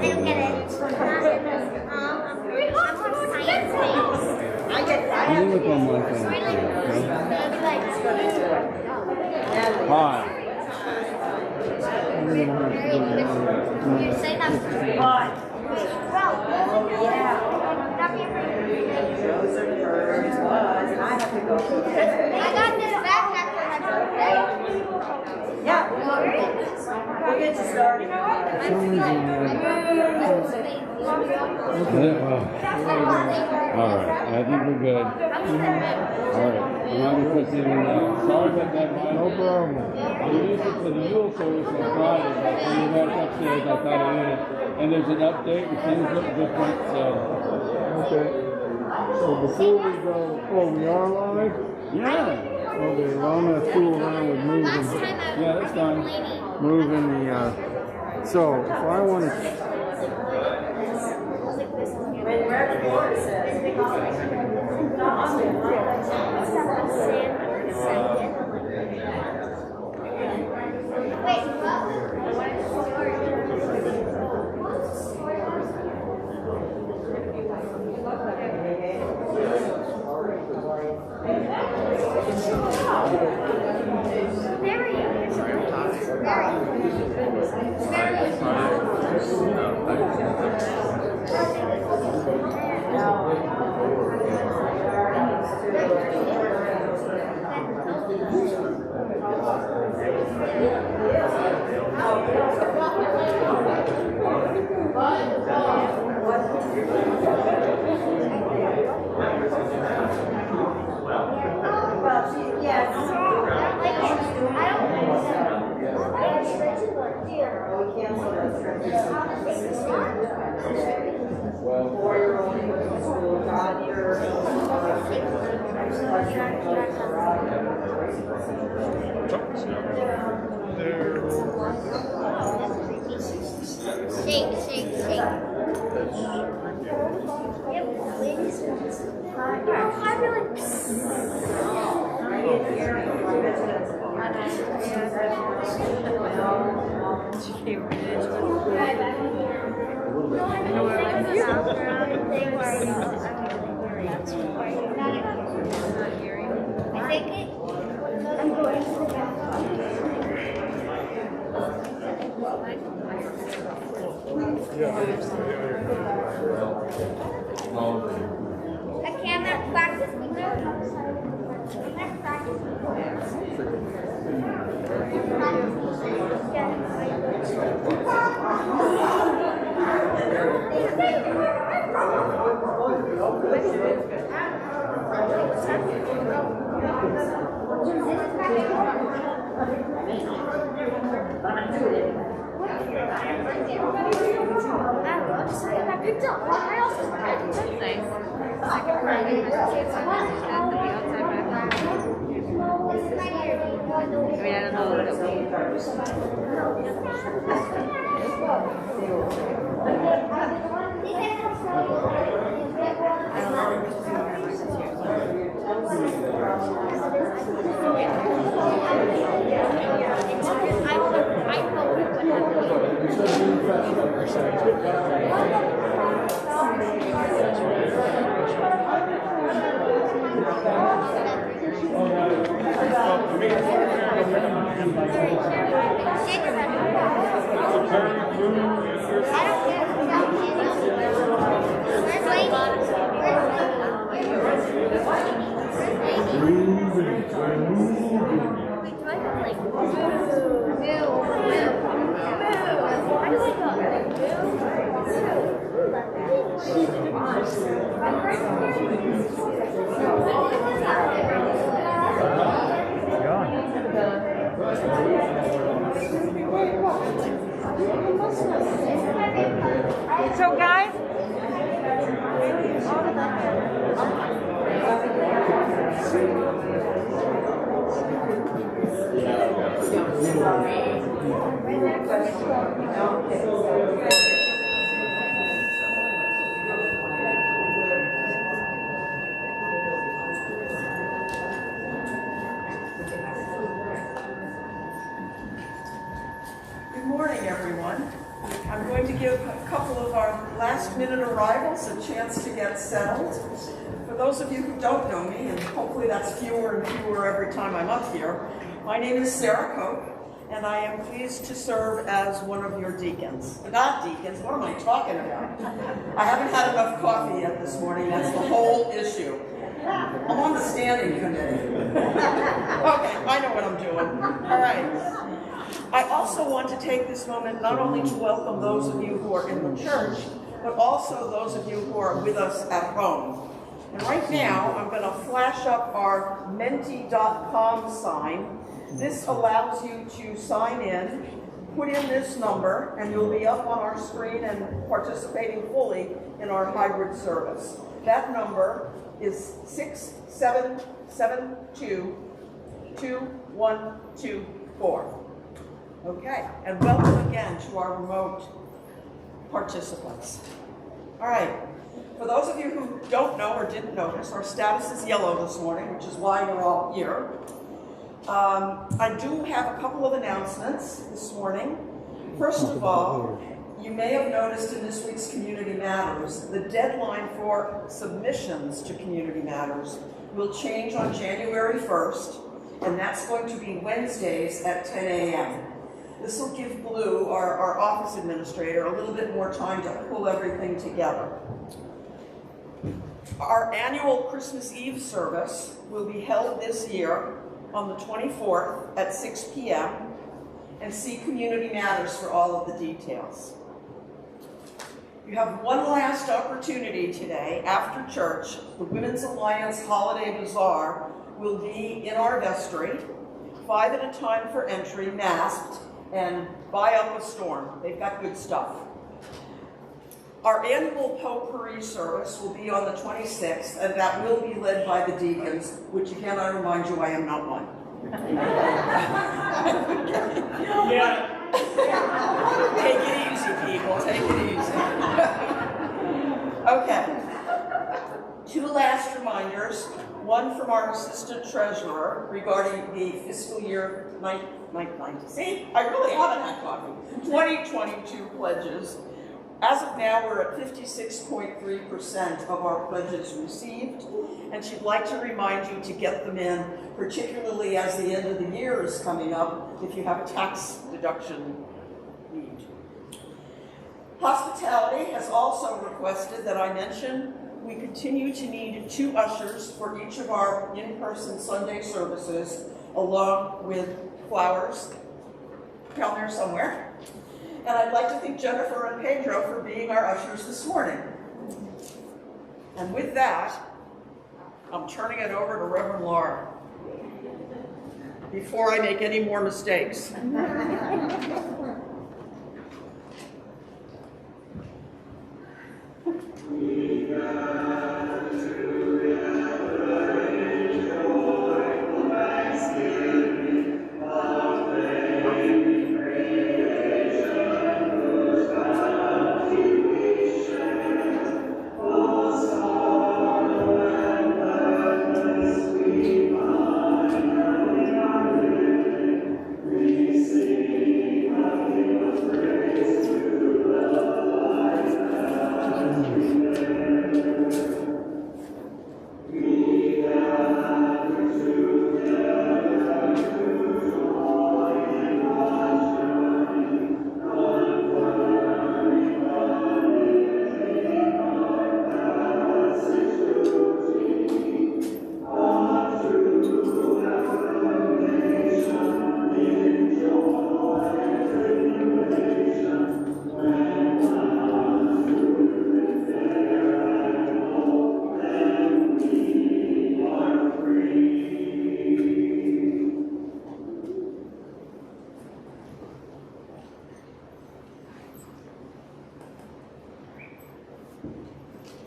don't get it. You look on my phone. Hi. Say that. I got this backpack for my birthday. Yeah, we'll get you started. All right, I think we're good. All right, I'm not going to put you in sorry about that, Mike. No problem. I used it for the Yule service on Friday, but when you guys upstairs, I thought I did it. And there's an update, and things look different, so. Okay. So before we go, we are live? Yeah. Okay, well, I'm going to fool around with moving. Yeah, that's fine. Moving the, so if I want to. Shake. I can't practice So guys, good morning, everyone. We've come I'm going to give a couple of our last-minute arrivals a chance to get settled. For those of you who don't know me, and hopefully that's fewer and fewer every time I'm up here, my name is Sara, Hoke, and I am pleased to serve as one of your deacons. Not deacons, what am I talking about? I haven't had enough coffee yet this morning, that's the whole issue. I'm on the standing committee. Okay, I know what I'm doing. All right. I also want to take this moment not only to welcome those of you who are in the church, but also those of you who are with us at home. And right now, I'm going to flash up our menti.com sign. This allows you to sign in, put in this number, and you'll be up on our screen and participating fully in our hybrid service. That number is 6772-2124. Okay, and welcome again to our remote participants. All right, for those of you who don't know or didn't notice, our status is yellow this morning, which is why you're all here. I do have a couple of announcements this morning. First of all, you may have noticed in this week's Community Matters, the deadline for submissions to Community Matters will change on January 1st, and that's going to be Wednesdays at 10 a.m. This will give Blue, our office administrator, a little bit more time to pull everything together. Our annual Christmas Eve service will be held this year on the 24th at 6 p.m. and see Community Matters for all of the details. You have one last opportunity today. After church, the Women's Alliance Holiday Bazaar will be in our vestry, 5 at a time for entry, masked, and buy up a storm. They've got good stuff. Our annual potpourri service will be on the 26th, and that will be led by the deacons, which again, I remind you, I am not one. Yeah. Take it easy, people, take it easy. Okay. 2 last reminders. One from our assistant treasurer regarding the fiscal year 2022 pledges. As of now, we're at 56.3% of our pledges received, and she'd like to remind you to get them in, particularly as the end of the year is coming up, if you have a tax deduction need. Hospitality has also requested that I mention we continue to need 2 ushers for each of our in-person Sunday services, along with flowers down there somewhere. And I'd like to thank Jennifer and Pedro for being our ushers this morning. And with that, I'm turning it over to Reverend Lara before I make any more mistakes.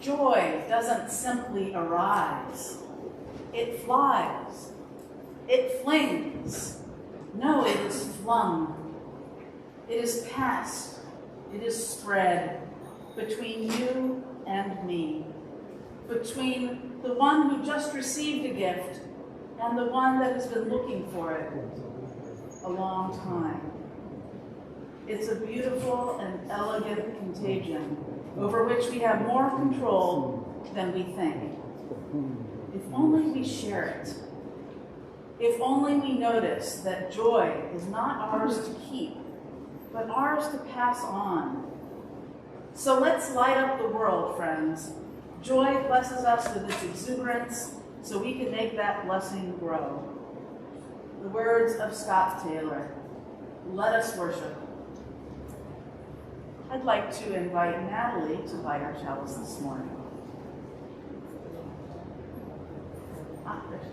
Joy doesn't simply arise. It flies. It flings. No, it is flung. It is passed. It is spread between you and me, between the one who just received a gift and the one that has been looking for it a long time. It's a beautiful and elegant contagion over which we have more control than we think. If only we share it. If only we notice that joy is not ours to keep, but ours to pass on. So let's light up the world, friends. Joy blesses us with its exuberance, so we can make that blessing grow. The words of Scott Tayler. Let us worship. I'd like to invite Natalie to light our chalice this morning. There she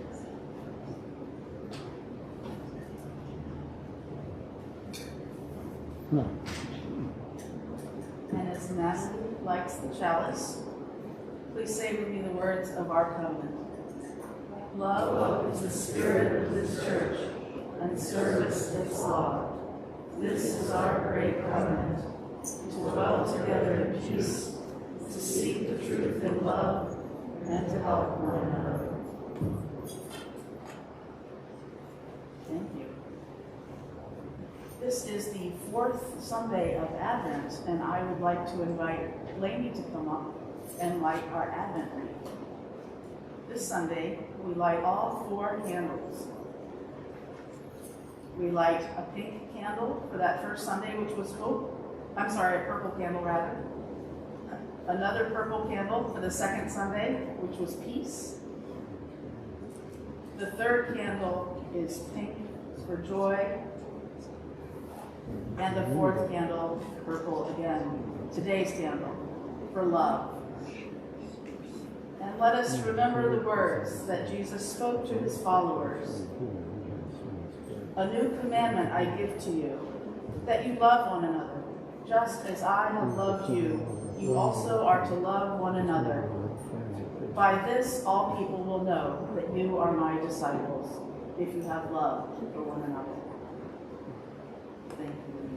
is. No. And as Natalie lights the chalice, please say with me the words of our covenant. Love is the spirit of this church, and service its law. This is our great covenant, to dwell together in peace, to seek the truth in love, and to help one another. Thank you. This is the fourth Sunday of Advent, and I would like to invite Lainey to come up and light our Advent wreath. This Sunday, we light all 4 candles. We light a pink candle for that first Sunday, which was Hoke. I'm sorry, a purple candle rather. Another purple candle for the second Sunday, which was peace. The third candle is pink for joy. And the fourth candle, purple again, today's candle, for love. And let us remember the words that Jesus spoke to his followers. A new commandment I give to you, that you love one another. Just as I have loved you, you also are to love one another. By this, all people will know that you are my disciples, if you have love for one another. Thank you.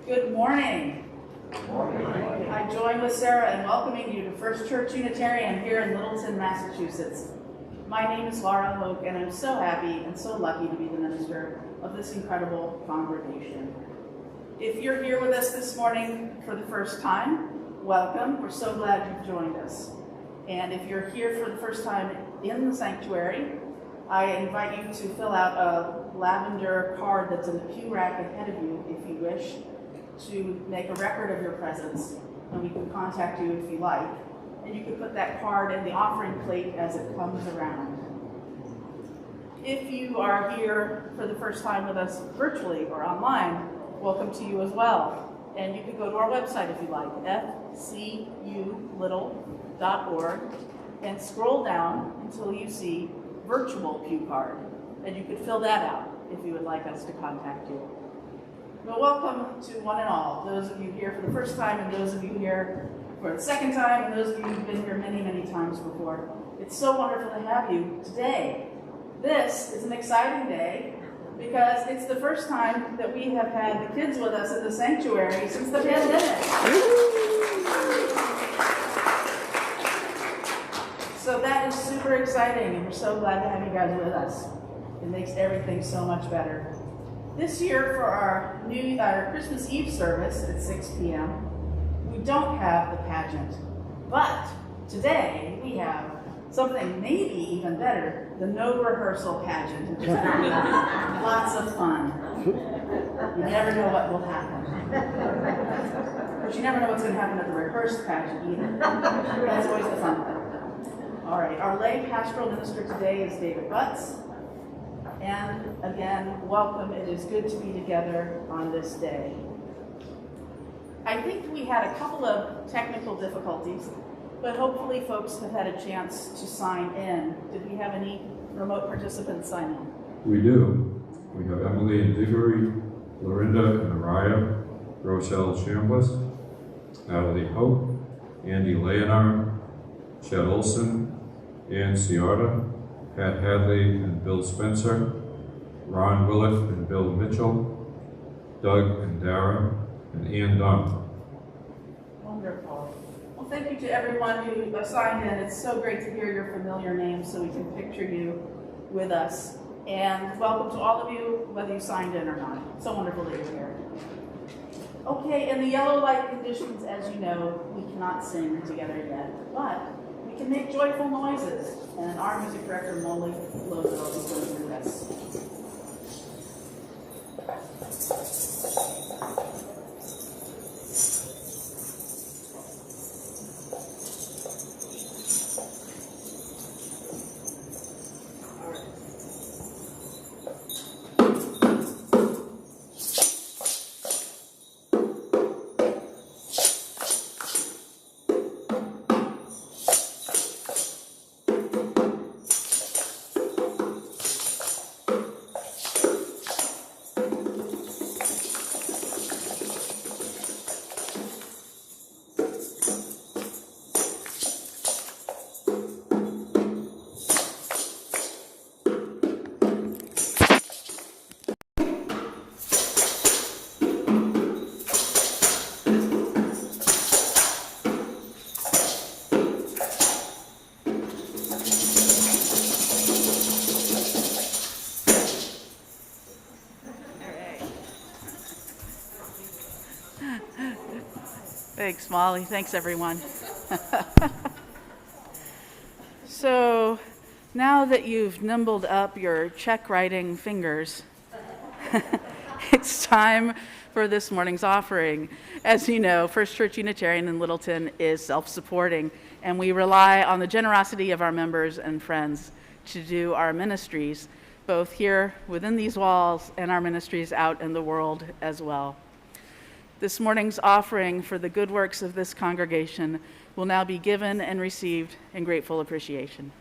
Good morning. I join with Sara in welcoming you to First Church Unitarian here in Littleton, Massachusetts. My name is Lara, Hoke, and I'm so happy and so lucky to be the minister of this incredible congregation. If you're here with us this morning for the first time, welcome. We're so glad you've joined us. And if you're here for the first time in the sanctuary, I invite you to fill out a lavender card that's in the pew rack ahead of you if you wish to make a record of your presence, and we can contact you if you like. And you can put that card in the offering plate as it comes around. If you are here for the first time with us virtually or online, welcome to you as well. And you can go to our website if you like, fculittle.org, and scroll down until you see virtual pew card. And you could fill that out if you would like us to contact you. Well, welcome to one and all, those of you here for the first time and those of you here for the second time and those of you who've been here many, many times before. It's so wonderful to have you today. This is an exciting day because it's the first time that we have had the kids with us in the sanctuary since the pandemic. So that is super exciting, and we're so glad to have you guys with us. It makes everything so much better. This year for our Christmas Eve service at 6 p.m., we don't have the pageant, but today we have something maybe even better, the no rehearsal pageant, which is going to be lots of fun. You never know what will happen. But you never know what's going to happen at the rehearsed pageant either. That's always the fun thing. All right, our lay pastoral minister today is David Butts. And again, welcome. It is good to be together on this day. I think we had a couple of technical difficulties, but hopefully folks have had a chance to sign in. Did we have any remote participants sign in? We do. We have Emily and Diggory, Lorinda and Araya, Rochelle Chambliss, Natalie Hoke, Andy Leonard, Chet Olson, Ann Ciarda, Pat Hadley and Bill Spencer, Ron Willett and Bill Mitchell, Doug and Dara, and Ann Dunn. Wonderful. Well, thank you to everyone who signed in. It's so great to hear your familiar names so we can picture you with us. And welcome to all of you, whether you signed in or not. So wonderful that you're here. Okay, in the yellow light conditions, as you know, we cannot sing together yet, but we can make joyful noises, and our music director, Molly Lozeau, is going to do this. Thanks, Molly. Thanks, everyone. So now that you've nimbled up your check writing fingers, it's time for this morning's offering. As you know, First Church Unitarian in Littleton is self-supporting, and we rely on the generosity of our members and friends to do our ministries, both here within these walls and our ministries out in the world as well. This morning's offering for the good works of this congregation will now be given and received in grateful appreciation.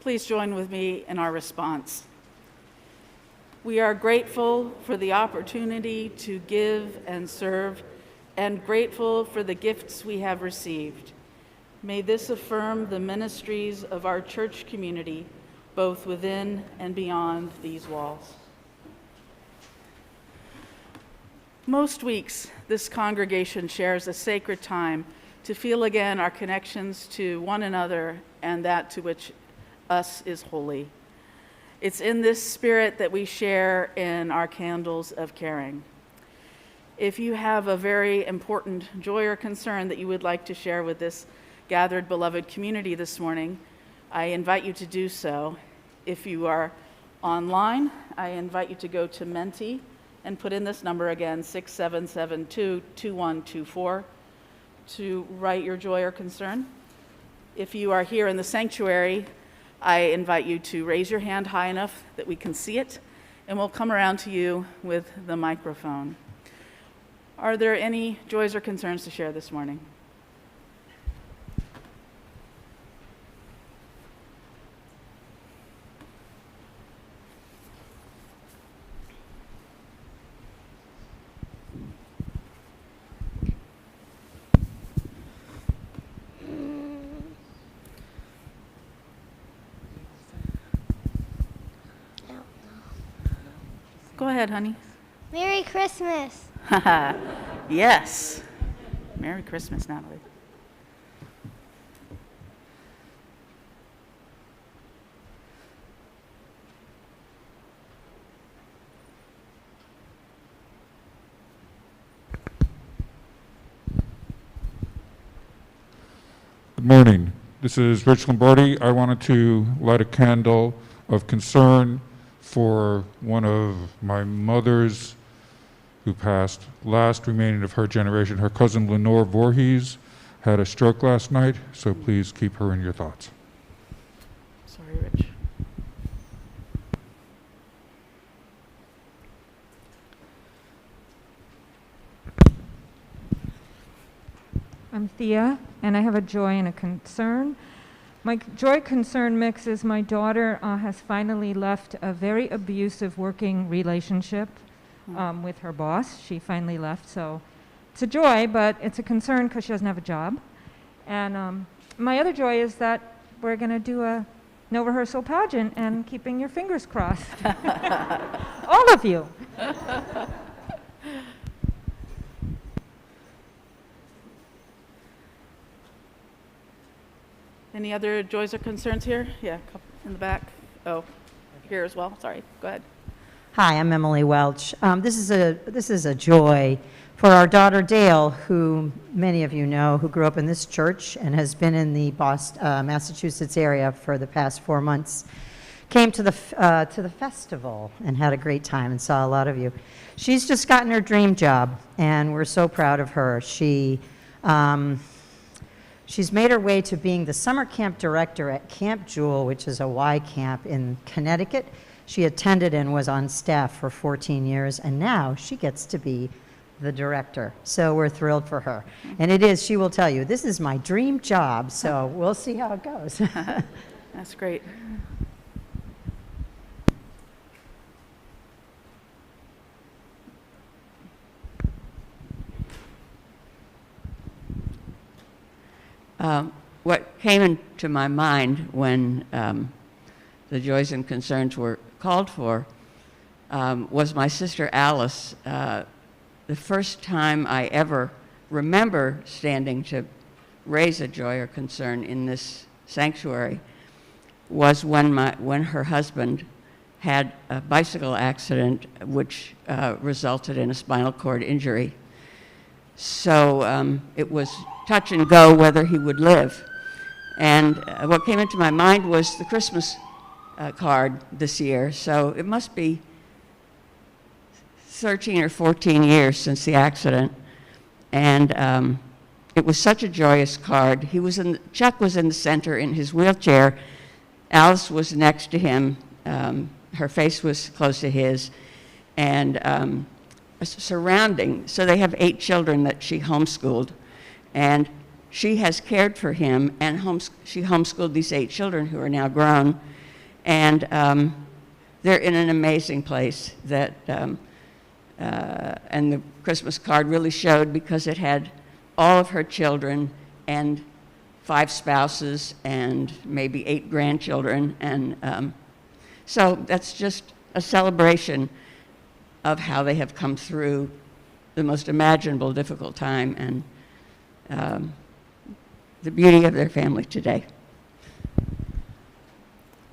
Please join with me in our response. We are grateful for the opportunity to give and serve, and grateful for the gifts we have received. May this affirm the ministries of our church community, both within and beyond these walls. Most weeks, this congregation shares a sacred time to feel again our connections to one another and that to which us is holy. It's in this spirit that we share in our candles of caring. If you have a very important joy or concern that you would like to share with this gathered beloved community this morning, I invite you to do so. If you are online, I invite you to go to Menti and put in this number again, 6772-2124, to write your joy or concern. If you are here in the sanctuary, I invite you to raise your hand high enough that we can see it, and we'll come around to you with the microphone. Are there any joys or concerns to share this morning? Go ahead, honey. Merry Christmas. Yes. Merry Christmas, Natalie. Good morning. This is Rich Lombardi. I wanted to light a candle of concern for one of my mother's who passed, last remaining of her generation. Her cousin Lenore Voorhees had a stroke last night, so please keep her in your thoughts. Sorry, Rich. I'm Thea, and I have a joy and a concern. My joy concern mix is my daughter has finally left a very abusive working relationship with her boss. She finally left, so it's a joy, but it's a concern because she doesn't have a job. And my other joy is that we're going to do a no rehearsal pageant and keeping your fingers crossed. All of you. Any other joys or concerns here? Yeah, couple in the back. Oh, here as well. Sorry. Go ahead. Hi, I'm Emily Welch. This is a joy for our daughter Dale, who many of you know, who grew up in this church and has been in the Boston, Massachusetts area for the past 4 months. Came to the festival and had a great time and saw a lot of you. She's just gotten her dream job, and we're so proud of her. She's made her way to being the summer camp director at Camp Jewel, which is a Y camp in Connecticut. She attended and was on staff for 14 years, and now she gets to be the director. So we're thrilled for her. And it is, she will tell you, this is my dream job, so we'll see how it goes. That's great. What came into my mind when the joys and concerns were called for was my sister Alice. The first time I ever remember standing to raise a joy or concern in this sanctuary was when her husband had a bicycle accident which resulted in a spinal cord injury. So it was touch and go whether he would live. And what came into my mind was the Christmas card this year. So it must be 13 or 14 years since the accident. And it was such a joyous card. Chuck was in the center in his wheelchair. Alice was next to him. Her face was close to his. And surrounding, so they have 8 children that she homeschooled. And she has cared for him, and she homeschooled these 8 children who are now grown. And they're in an amazing place that, and the Christmas card really showed because it had all of her children and 5 spouses and maybe 8 grandchildren. And so that's just a celebration of how they have come through the most imaginable difficult time. And the beauty of their family today.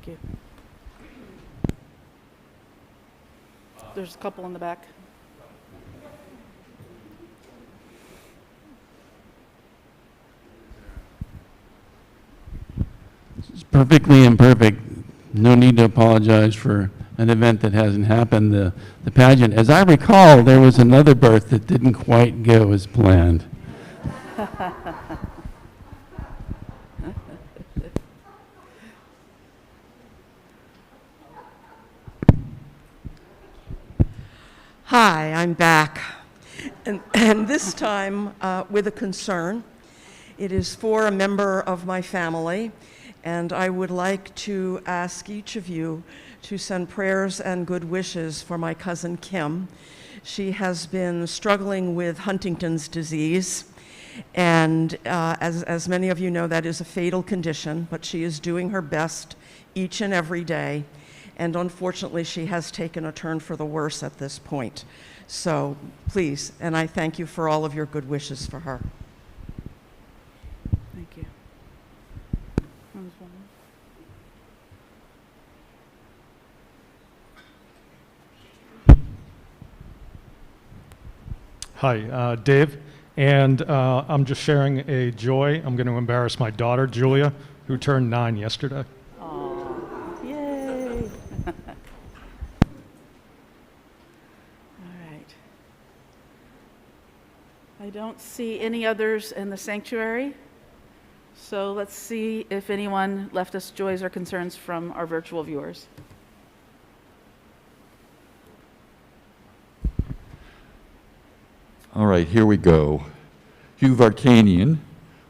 Thank you. There's a couple in the back. It's perfectly imperfect. No need to apologize for an event that hasn't happened. The pageant, as I recall, there was another birth that didn't quite go as planned. Hi, I'm back. And this time with a concern. It is for a member of my family, and I would like to ask each of you to send prayers and good wishes for my cousin Kim. She has been struggling with Huntington's disease, and as many of you know, that is a fatal condition, but she is doing her best each and every day. And unfortunately, she has taken a turn for the worse at this point. So please, and I thank you for all of your good wishes for her. Thank you. Hi, Dave, and I'm just sharing a joy. I'm going to embarrass my daughter, Julia, who turned 9 yesterday. Yay! All right. I don't see any others in the sanctuary, so let's see if anyone left us joys or concerns from our virtual viewers. All right, here we go. Hugh Vartanian,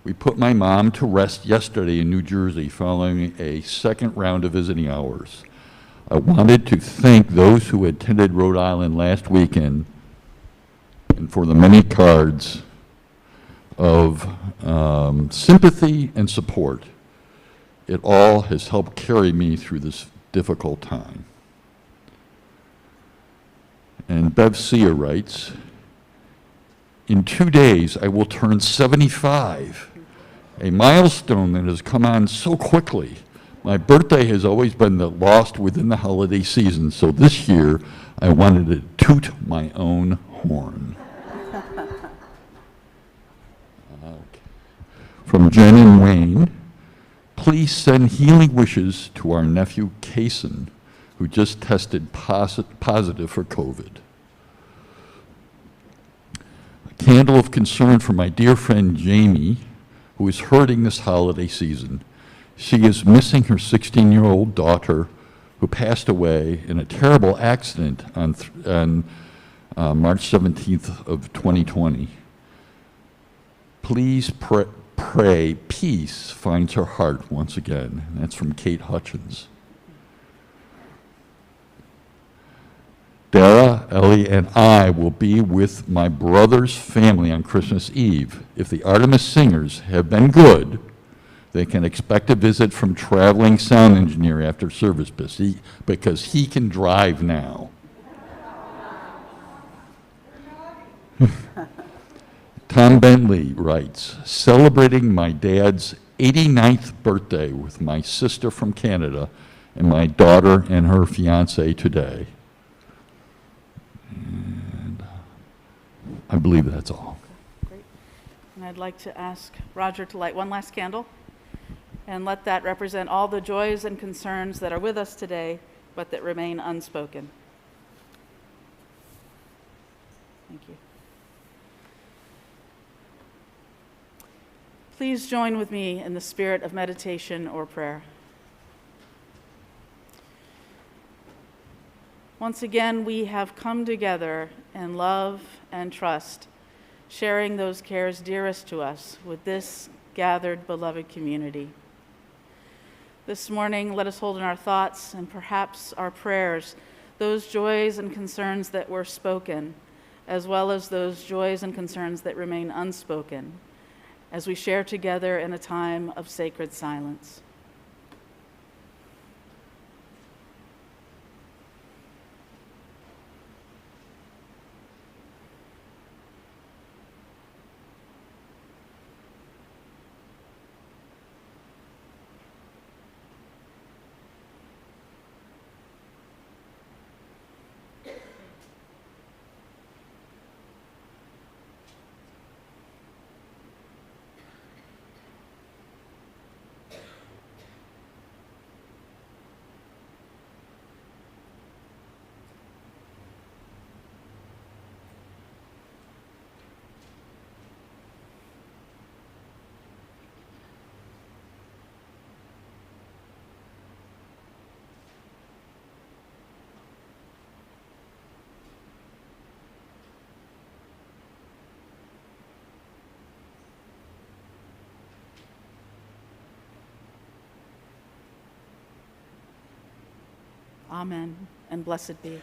we put my mom to rest yesterday in New Jersey following a second round of visiting hours. I wanted to thank those who attended Rhode Island last weekend and for the many cards of sympathy and support. It all has helped carry me through this difficult time. And Bev Sia writes, in 2 days, I will turn 75, a milestone that has come on so quickly. My birthday has always been lost within the holiday season, so this year I wanted to toot my own horn. Okay. From Jen and Wayne, please send healing wishes to our nephew, Kason, who just tested positive for COVID. Candle of concern for my dear friend Jamie, who is hurting this holiday season. She is missing her 16-year-old daughter, who passed away in a terrible accident on March 17th of 2020. Please pray peace finds her heart once again. And that's from Kate Hutchins. Dara, Ellie, and I will be with my brother's family on Christmas Eve. If the Artemis Singers have been good, they can expect a visit from traveling sound engineer after service because he can drive now. Tom Bentley writes, celebrating my dad's 89th birthday with my sister from Canada and my daughter and her fiance today. And I believe that's all. Great. And I'd like to ask Roger to light one last candle and let that represent all the joys and concerns that are with us today, but that remain unspoken. Thank you. Please join with me in the spirit of meditation or prayer. Once again, we have come together in love and trust, sharing those cares dearest to us with this gathered, beloved community. This morning, let us hold in our thoughts and perhaps our prayers those joys and concerns that were spoken, as well as those joys and concerns that remain unspoken, as we share together in a time of sacred silence. Amen, and blessed be.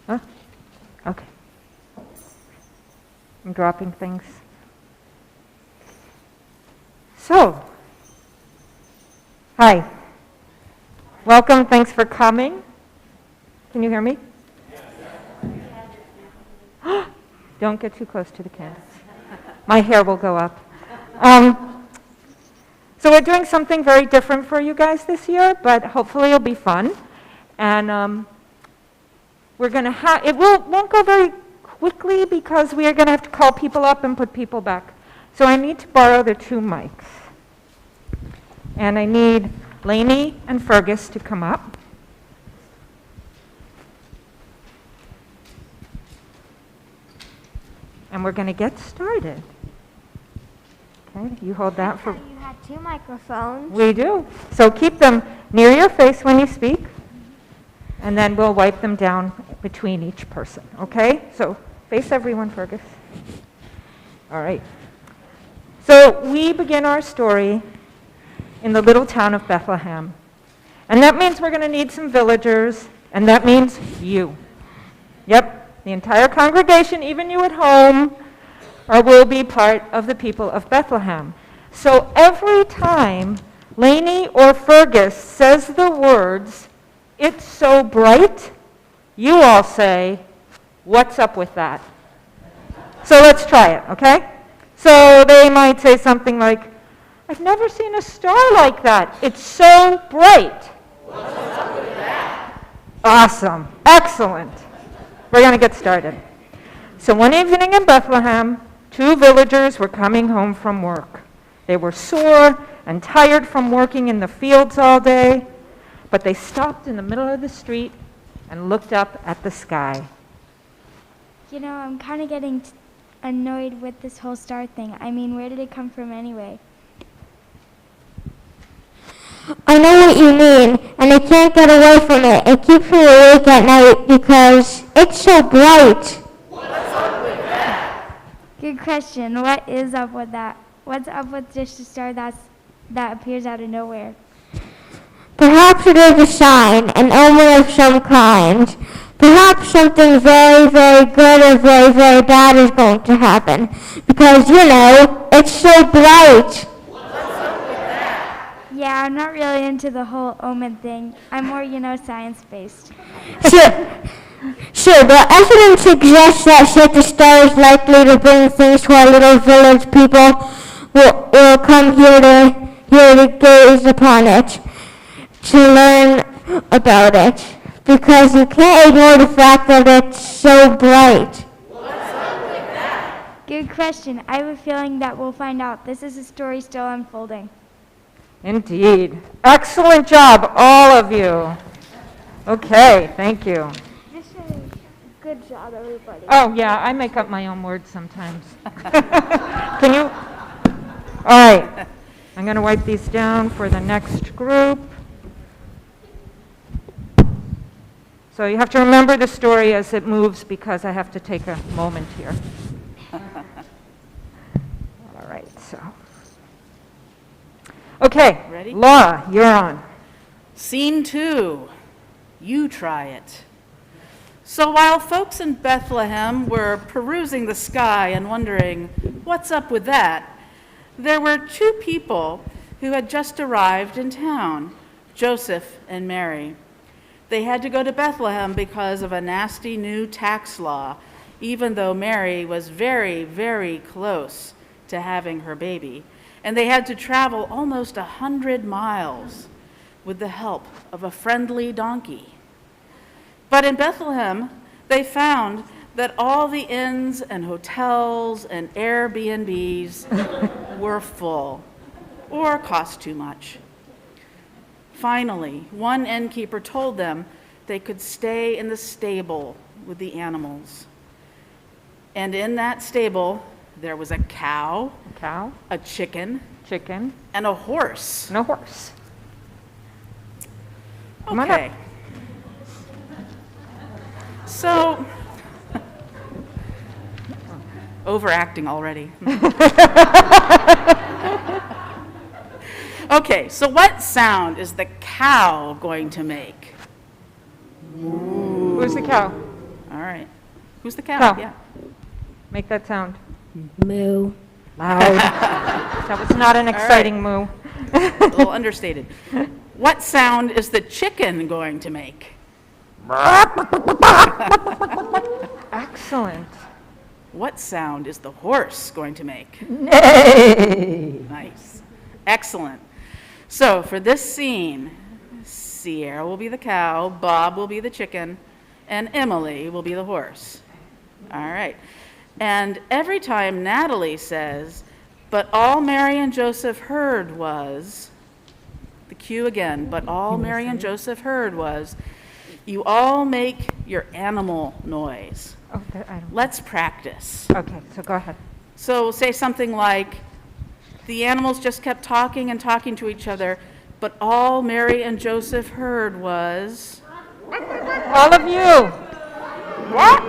Huh? Okay. I'm dropping things. So, hi. Welcome, thanks for coming. Can you hear me? Don't get too close to the candles. My hair will go up. So we're doing something very different for you guys this year, but hopefully it'll be fun. And we're going to have, it won't go very quickly because we are going to have to call people up and put people back. So I need to borrow the 2 mics. And I need Lainey and Fergus to come up. And we're going to get started. Okay, you hold that for... You had 2 microphones. We do. So keep them near your face when you speak. And then we'll wipe them down between each person, okay? So face everyone, Fergus. All right. So we begin our story in the little town of Bethlehem. And that means we're going to need some villagers, and that means you. Yep, the entire congregation, even you at home, will be part of the people of Bethlehem. So every time Lainey or Fergus says the words, "It's so bright," you all say, "What's up with that?" So let's try it, okay? So they might say something like, "I've never seen a star like that. It's so bright." What's up with that? Awesome. Excellent. We're going to get started. So one evening in Bethlehem, 2 villagers were coming home from work. They were sore and tired from working in the fields all day. But they stopped in the middle of the street and looked up at the sky. You know, I'm kind of getting annoyed with this whole star thing. I mean, where did it come from anyway? I know what you mean, and I can't get away from it. It keeps me awake at night because it's so bright. What's up with that? Good question. What is up with that? What's up with just a star that appears out of nowhere? Perhaps it is a sign, an omen of some kind. Perhaps something very, very good or very, very bad is going to happen. Because, you know, it's so bright. What's up with that? Yeah, I'm not really into the whole omen thing. I'm more, science-based. Sure, but evidence suggests that such a star is likely to bring things to our little village. People will come here to gaze upon it, to learn about it, because you can't ignore the fact that it's so bright. What's up with that? Good question. I have a feeling that we'll find out. This is a story still unfolding. Indeed. Excellent job, all of you. Okay, thank you. Good job, everybody. Oh, yeah, I make up my own words sometimes. Can you? All right. I'm going to wipe these down for the next group. So you have to remember the story as it moves because I have to take a moment here. All right, so. Okay, Ready? Lara, you're on. Scene 2, you try it. So while folks in Bethlehem were perusing the sky and wondering, what's up with that? There were 2 people who had just arrived in town, Joseph and Mary. They had to go to Bethlehem because of a nasty new tax law, even though Mary was very, very close to having her baby. And they had to travel almost 100 miles with the help of a friendly donkey. But in Bethlehem, they found that all the inns and hotels and Airbnbs were full or cost too much. Finally, one innkeeper told them they could stay in the stable with the animals. And in that stable, there was a cow, a chicken, and a horse. And a horse. Come on Okay. up. So, overacting already. Okay, so what sound is the cow going to make? Who's the cow? All right. Who's the cow? Cow. Yeah. Make that sound. Moo. Loud. That was not an exciting moo. A little understated. What sound is the chicken going to make? Excellent. What sound is the horse going to make? Nay. Nice. Excellent. So for this scene, Sierra will be the cow, Bob will be the chicken, and Emily will be the horse. All right. And every time Natalie says, but all Mary and Joseph heard was, the cue again, but all Mary and Joseph heard was, you all make your animal noise. Oh, I don't. Let's practice. Okay, so go ahead. So say something like, the animals just kept talking and talking to each other, but all Mary and Joseph heard was... All of you. What?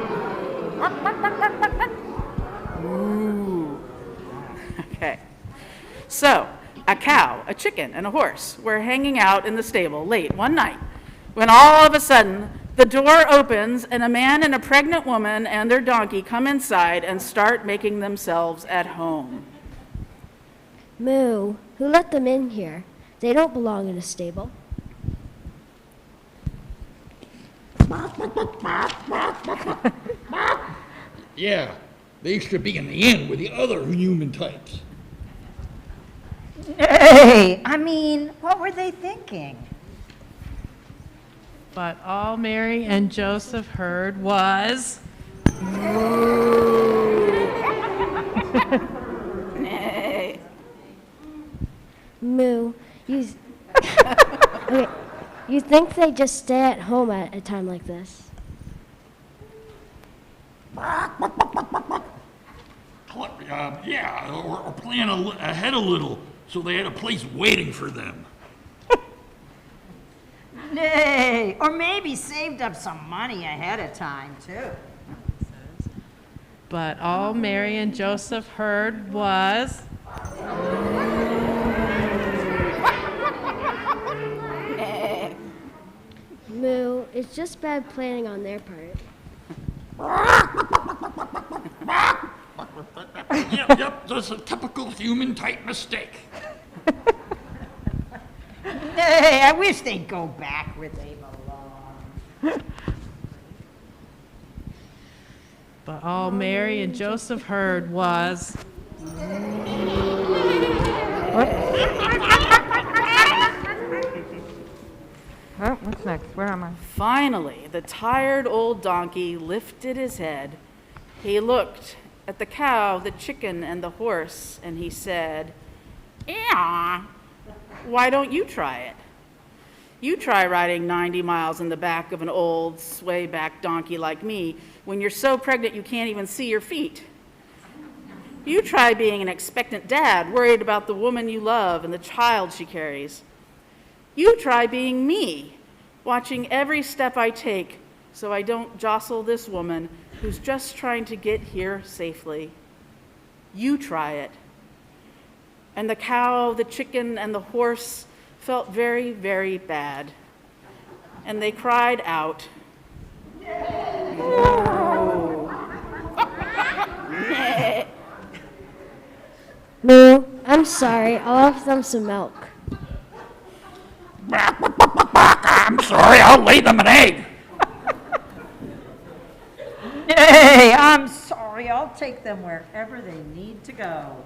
Ooh. Okay. So, a cow, a chicken, and a horse were hanging out in the stable late one night when all of a sudden the door opens and a man and a pregnant woman and their donkey come inside and start making themselves at home. Moo. Who let them in here? They don't belong in a stable. Yeah, they should be in the inn with the other human types. Hey, I mean, what were they thinking? But all Mary and Joseph heard was... Moo. Okay. You think they just stay at home at a time like this? Yeah, or plan ahead a little so they had a place waiting for them. Nay, or maybe saved up some money ahead of time, too. But all Mary and Joseph heard was... Moo. It's just bad planning on their part. Yep, that's a typical human type mistake. Hey, I wish they'd go back where they belong. But all Mary and Joseph heard was... Oh, what's next? Where am I? Finally, the tired old donkey lifted his head. He looked at the cow, the chicken, and the horse, and he said, "Yeah, why don't you try it? You try riding 90 miles in the back of an old sway-back donkey like me when you're so pregnant you can't even see your feet. You try being an expectant dad, worried about the woman you love and the child she carries. You try being me, watching every step I take, so I don't jostle this woman who's just trying to get here safely. You try it. And the cow, the chicken, and the horse felt very, very bad. And they cried out. Moo, I'm sorry. I'll have them some milk. I'm sorry, I'll lay them an egg. Hey, I'm sorry. I'll take them wherever they need to go.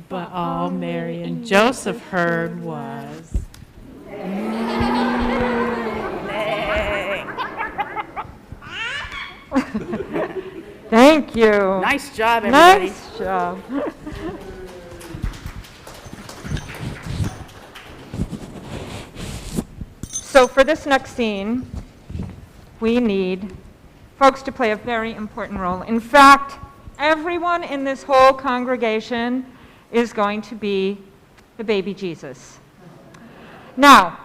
But all Mary and Joseph heard was, Thank you. Nice job, everybody. Nice job. So for this next scene, we need folks to play a very important role. In fact, everyone in this whole congregation is going to be the baby Jesus. Now,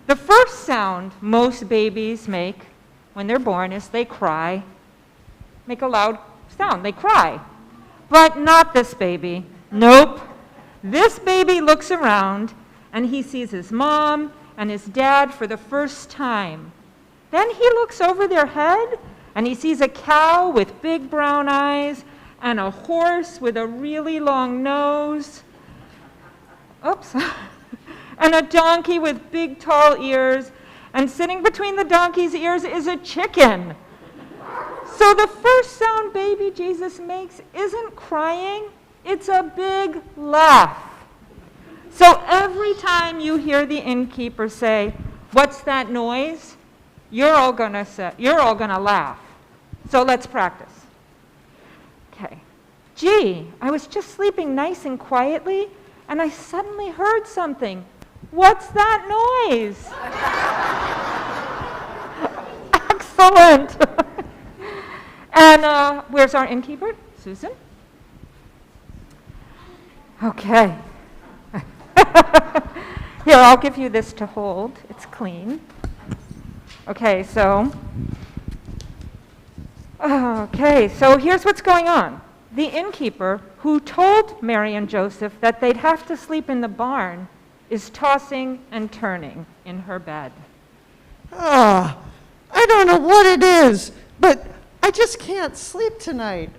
the first sound most babies make when they're born is they cry, make a loud sound, they cry. But not this baby. Nope. This baby looks around and he sees his mom and his dad for the first time. Then he looks over their head and he sees a cow with big brown eyes and a horse with a really long nose. Oops. And a donkey with big tall ears, and sitting between the donkey's ears is a chicken. So the first sound baby Jesus makes isn't crying, it's a big laugh. So every time you hear the innkeeper say, "What's that noise?" you're all gonna laugh. So let's practice. Okay. Gee, I was just sleeping nice and quietly, and I suddenly heard something. What's that noise? Excellent. And where's our innkeeper? Susan? Okay. Here, I'll give you this to hold. It's clean. Okay, so here's what's going on. The innkeeper, who told Mary and Joseph that they'd have to sleep in the barn, is tossing and turning in her bed. I don't know what it is, but I just can't sleep tonight.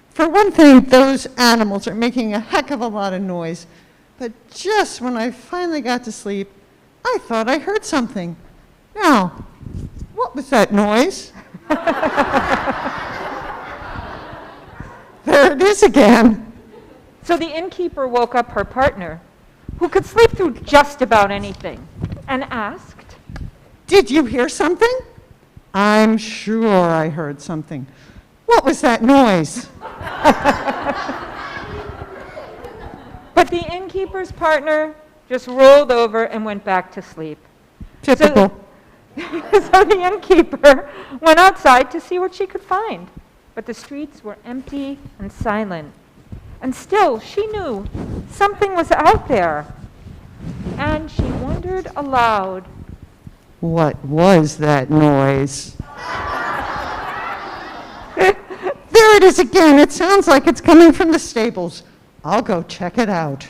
For one thing, those animals are making a heck of a lot of noise. But just when I finally got to sleep, I thought I heard something. Now, what was that noise? There it is again. So the innkeeper woke up her partner, who could sleep through just about anything, and asked, "Did you hear something?" "I'm sure I heard something. What was that noise?" But the innkeeper's partner just rolled over and went back to sleep. Typical. So the innkeeper went outside to see what she could find. But the streets were empty and silent. And still, she knew something was out there. And she wondered aloud, What was that noise? There it is again. It sounds like it's coming from the stables. I'll go check it out.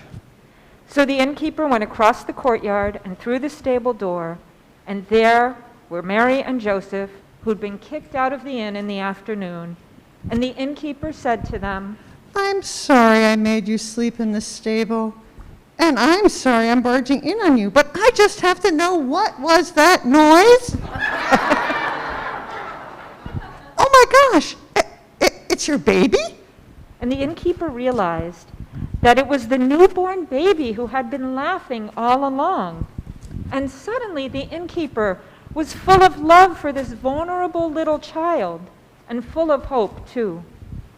So the innkeeper went across the courtyard and through the stable door, and there were Mary and Joseph, who'd been kicked out of the inn in the afternoon. And the innkeeper said to them, "I'm sorry I made you sleep in the stable, and I'm sorry I'm barging in on you, but I just have to know, what was that noise?" "Oh my gosh, it's your baby?" And the innkeeper realized that it was the newborn baby who had been laughing all along. And suddenly the innkeeper was full of love for this vulnerable little child, and full of hope too.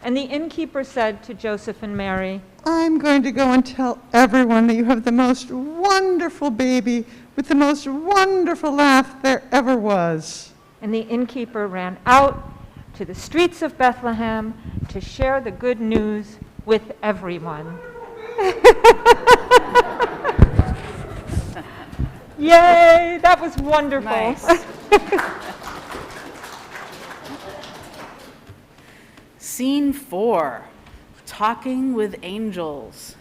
And the innkeeper said to Joseph and Mary, "I'm going to go and tell everyone that you have the most wonderful baby with the most wonderful laugh there ever was." And the innkeeper ran out to the streets of Bethlehem to share the good news with everyone. Yay, that was wonderful. Nice. Scene 4, talking with angels.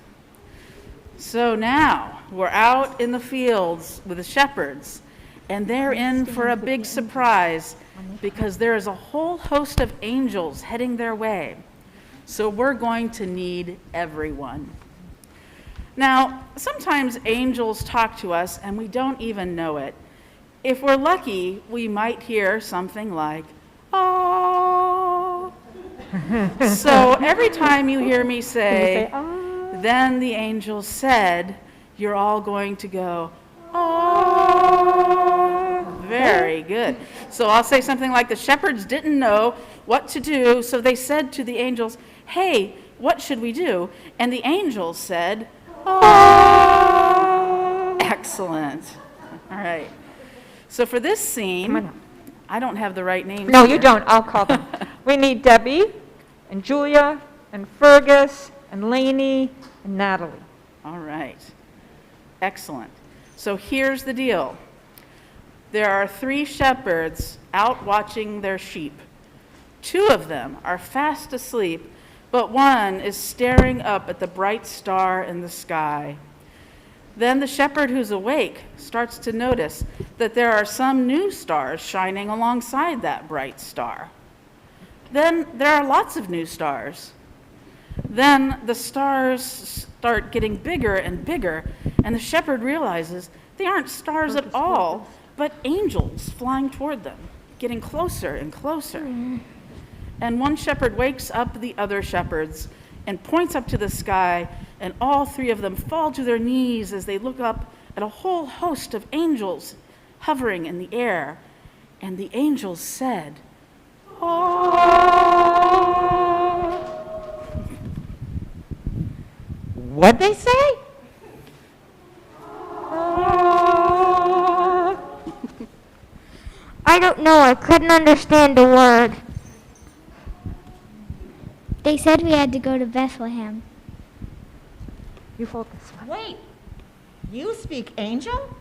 So now we're out in the fields with the shepherds, and they're in for a big surprise because there is a whole host of angels heading their way. So we're going to need everyone. Now, sometimes angels talk to us and we don't even know it. If we're lucky, we might hear something like, "Oh." So every time you hear me say, "Then the angel said," you're all going to go, "Oh." Very good. So I'll say something like, the shepherds didn't know what to do, so they said to the angels, "Hey, what should we do?" And the angels said, "Oh." Excellent. All right. So for this scene, I don't have the right names. No, you don't. I'll call them. We need Debbie and Julia and Fergus and Lainey and Natalie. All right. Excellent. So here's the deal. There are 3 shepherds out watching their sheep. 2 of them are fast asleep, but one is staring up at the bright star in the sky. Then the shepherd who's awake starts to notice that there are some new stars shining alongside that bright star. Then there are lots of new stars. Then the stars start getting bigger and bigger, and the shepherd realizes they aren't stars at all, but angels flying toward them, getting closer and closer. And one shepherd wakes up the other shepherds and points up to the sky, and all 3 of them fall to their knees as they look up at a whole host of angels hovering in the air. And the angels said, "Oh." What'd they say? I don't know. I couldn't understand a word. They said we had to go to Bethlehem. You focus. Wait, you speak angel?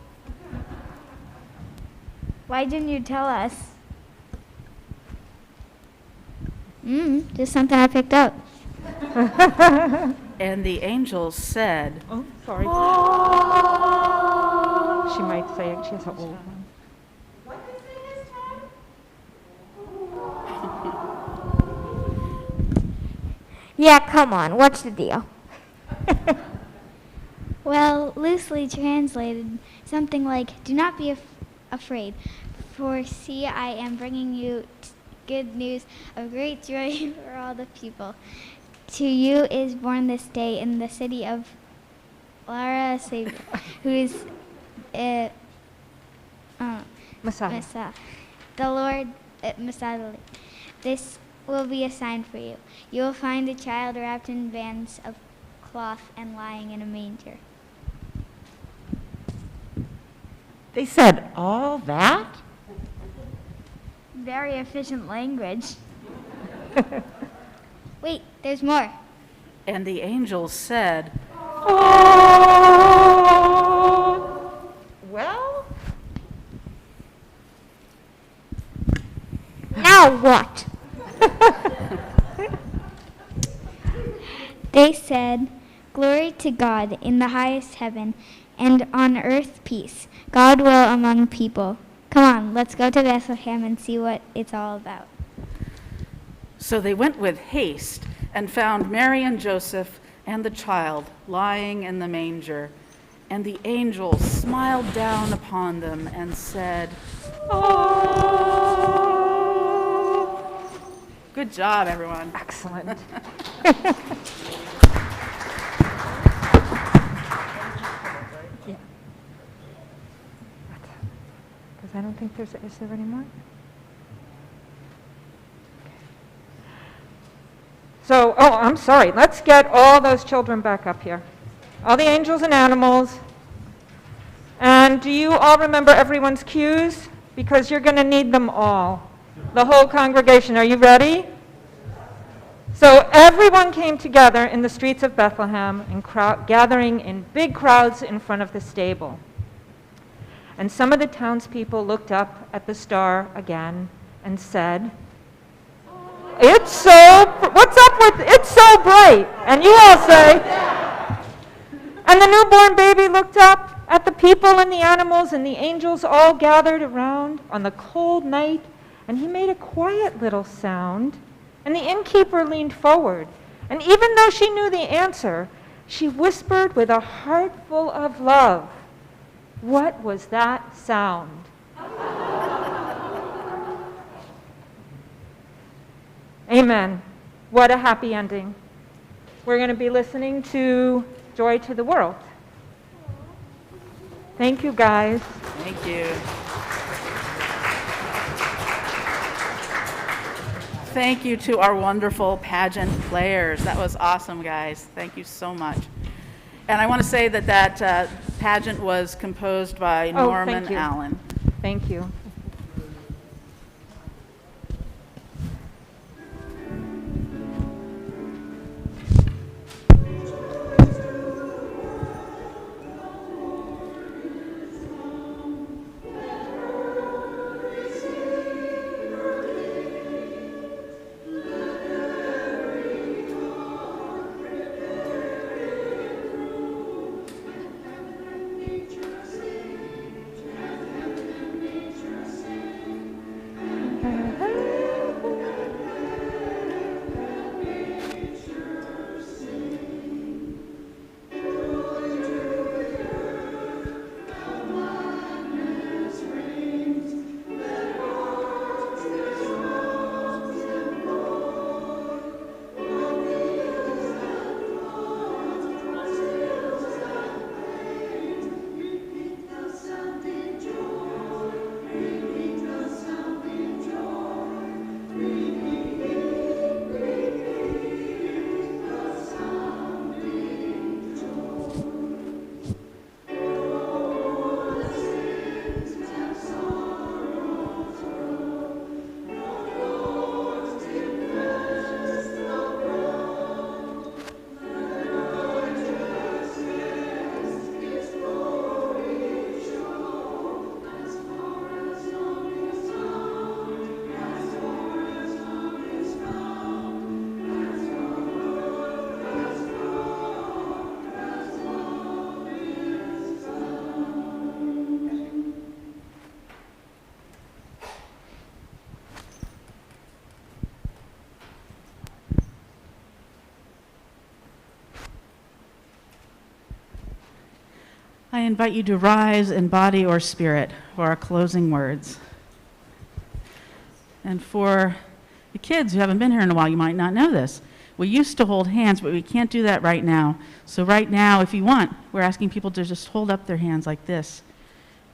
Why didn't you tell us? Just something I picked up. And the angels said, Oh, sorry. She might say it. She has an old one. Yeah, come on. What's the deal? Well, loosely translated, something like, "Do not be afraid, for see, I am bringing you good news of great joy for all the people. To you is born this day in the city of Lara, who is Messiah. The Lord Messiah. This will be a sign for you. You will find a child wrapped in bands of cloth and lying in a manger." They said all that? Very efficient language. Wait, there's more. and the angels said, Well? Now what? They said, "Glory to God in the highest heaven, and on earth peace, God will among people." Come on, let's go to Bethlehem and see what it's all about. So they went with haste and found Mary and Joseph and the child lying in the manger. And the angel smiled down upon them and said, "Oh." Good job, everyone. Excellent. Because I don't think is there any more? So, I'm sorry. Let's get all those children back up here. All the angels and animals. And do you all remember everyone's cues? Because you're going to need them all. The whole congregation. Are you ready? So everyone came together in the streets of Bethlehem and gathering in big crowds in front of the stable. And some of the townspeople looked up at the star again and said, "It's so..." Wait! with, it's so bright. And you all say, and the newborn baby looked up at the people and the animals and the angels all gathered around on the cold night, and he made a quiet little sound. And the innkeeper leaned forward, and even though she knew the answer, she whispered with a heart full of love, "What was that sound?" Amen. What a happy ending. We're going to be listening to Joy to the World. Thank you, guys. Thank you. Thank you to our wonderful pageant players. That was awesome, guys. Thank you so much. And I want to say that that pageant was composed by Norman Allen. Thank you. I invite you to rise in body or spirit for our closing words. And for the kids who haven't been here in a while, you might not know this. We used to hold hands, but we can't do that right now. So right now, if you want, we're asking people to just hold up their hands like this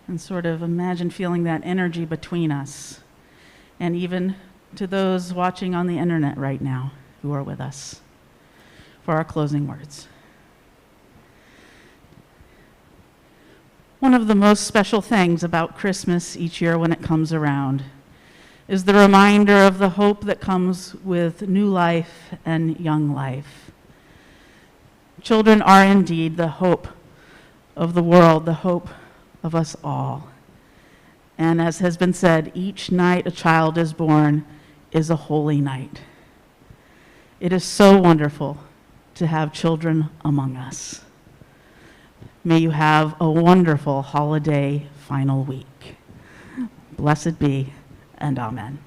and sort of imagine feeling that energy between us. And even to those watching on the internet right now who are with us for our closing words. One of the most special things about Christmas each year when it comes around is the reminder of the hope that comes with new life and young life. Children are indeed the hope of the world, the hope of us all. And as has been said, each night a child is born is a holy night. It is so wonderful to have children among us. May you have a wonderful holiday final week. Blessed be, and amen.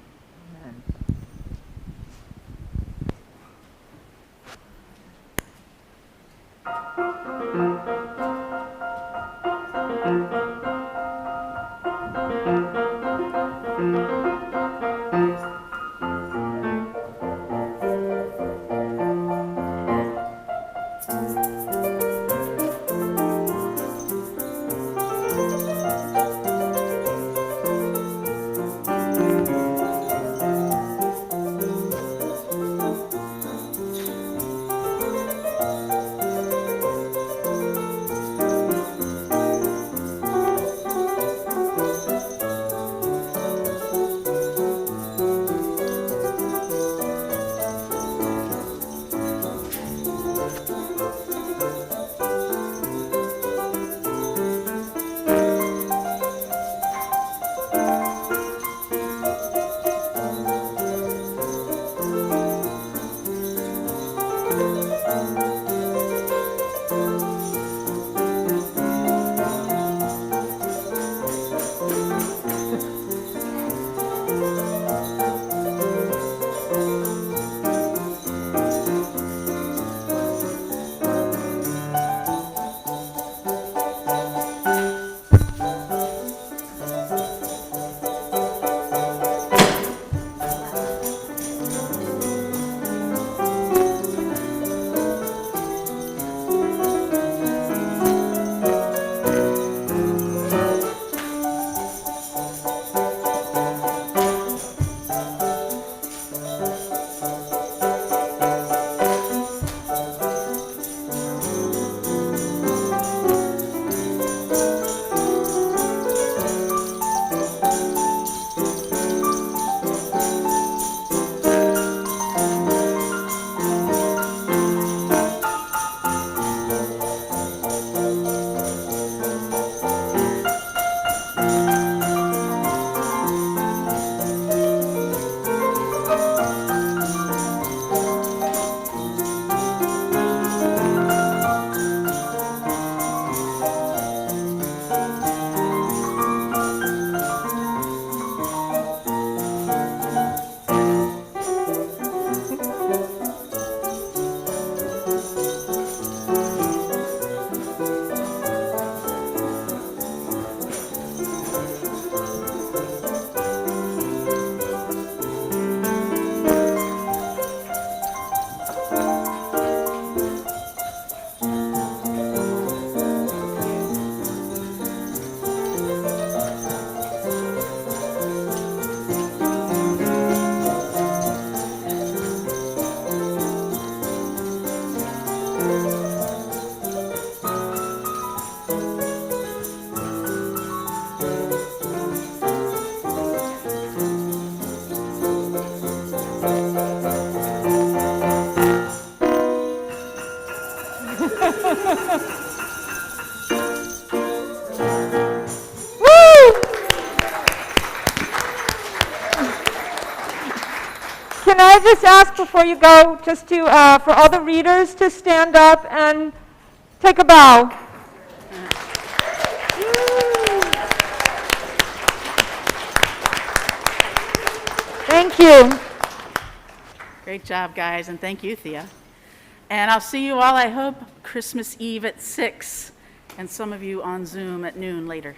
can I just ask before you go, just to, for all the readers to stand up and take a bow. Thank you. Great job, guys, and thank you, Thea. And I'll see you all, I hope, Christmas Eve at 6, and some of you on Zoom at noon later.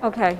Okay.